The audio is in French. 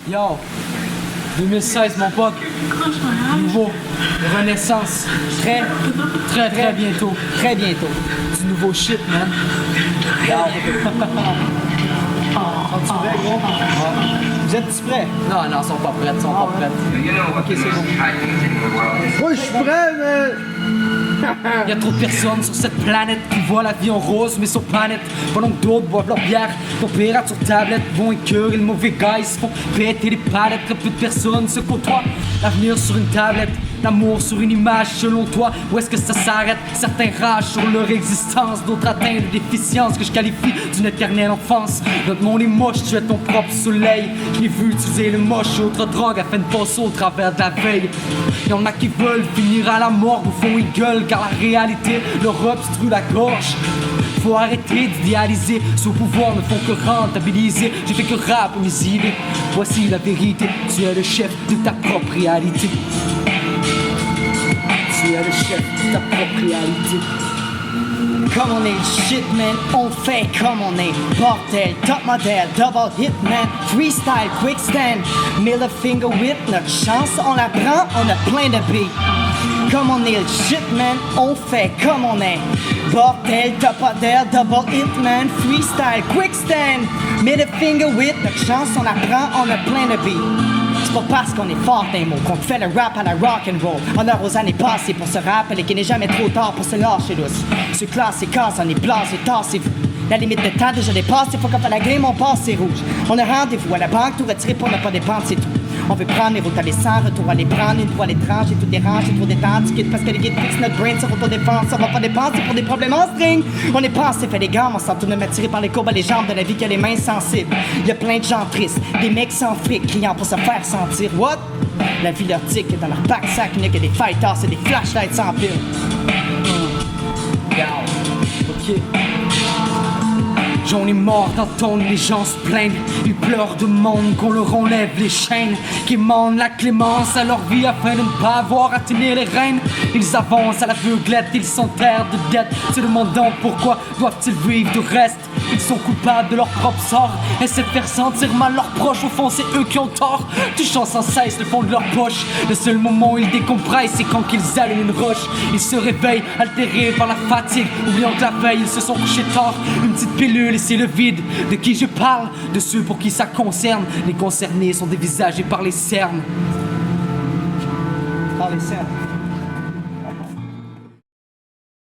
Yo, 2016 mon pote, nouveau, renaissance, très bientôt, du nouveau shit man. Yo. Sont-tu gros? Vous êtes-tu prêts? Non, ils sont pas prêts, Ok, c'est bon. Moi je suis prêt, mais... Il y a trop de personnes sur cette planète qui voient la vie en rose, mais sur planète. Pendant que d'autres boivent leur bière, température sur tablette, vont écœurer le mauvais gars, ils se font péter les palettes. Très peu de personnes se côtoient. L'avenir sur une tablette, l'amour sur une image, selon toi, où est-ce que ça s'arrête? Certains ragent sur leur existence, d'autres atteignent des déficiences que je qualifie d'une éternelle enfance. Notre monde est moche, tu es ton propre soleil. Je l'ai vu utiliser le moche et autres drogues afin de passer au travers de la veille. Y'en a qui veulent finir à la morgue, au fond ils gueulent, car la réalité leur obstrue la gorge. Faut arrêter d'idéaliser, sous pouvoir ne font que rentabiliser. J'ai fait que rap mes idées, voici la vérité. Tu es le chef de ta propre réalité. Tu es le chef de ta propre réalité. Comme on est shit man, on fait comme on est. Bordel, top model, double hit man, freestyle, quick stand, middle finger whip, notre chance on la prend, on a plein de beats. Comme on est le shit man, on fait comme on est. Bordel, top model, double hit man, freestyle, quick stand, middle finger whip, notre chance on la prend, on a plein de beats. C'est pas parce qu'on est fort d'un mot qu'on fait le rap à la rock'n'roll. Honneur aux années passées pour se rappeler qu'il n'est jamais trop tard pour se lâcher douce. Ce classe et casse, on est blasé, tassez-vous. La limite de temps déjà dépassée, faut qu'on fasse la game, on passe, c'est rouge. On a rendez-vous à la banque, tout retiré pour ne pas dépendre, c'est tout. On veut prendre les routes à sans retour à les prendre, une fois à l'étrange, et tout dérange, et trop détente, quitte parce que les guides fixent notre brain sur autodéfense, on va pas dépenser pour des problèmes en string. On est pensé, fait les gammes, on s'en tourne m'attirer par les courbes à les jambes de la vie qui a les mains sensibles. Y a plein de gens tristes, des mecs sans fric, criant pour se faire sentir. What? La vie leur tique dans leur backsack, il n'y a que des fighters, c'est des flashlights sans pile. Ok. J'en ai marre d'entendre les gens se plaindre. Ils pleurent de monde qu'on leur enlève les chaînes, qui demandent la clémence à leur vie afin de ne pas avoir à tenir les rênes. Ils avancent à l'aveuglette, ils s'enterrent de dettes, se demandant pourquoi doivent-ils vivre de reste. Ils sont coupables de leur propre sort, essaient de faire sentir mal leurs proches. Au fond c'est eux qui ont tort, touchant sans cesse le fond de leur poche. Le seul moment où ils décompressent, c'est quand qu'ils allument une roche. Ils se réveillent, altérés par la fatigue, oubliant que la veille ils se sont couchés tard. Une petite pilule et c'est le vide. De qui je parle? De ceux pour qui ça concerne. Les concernés sont dévisagés par les cernes. Par les cernes.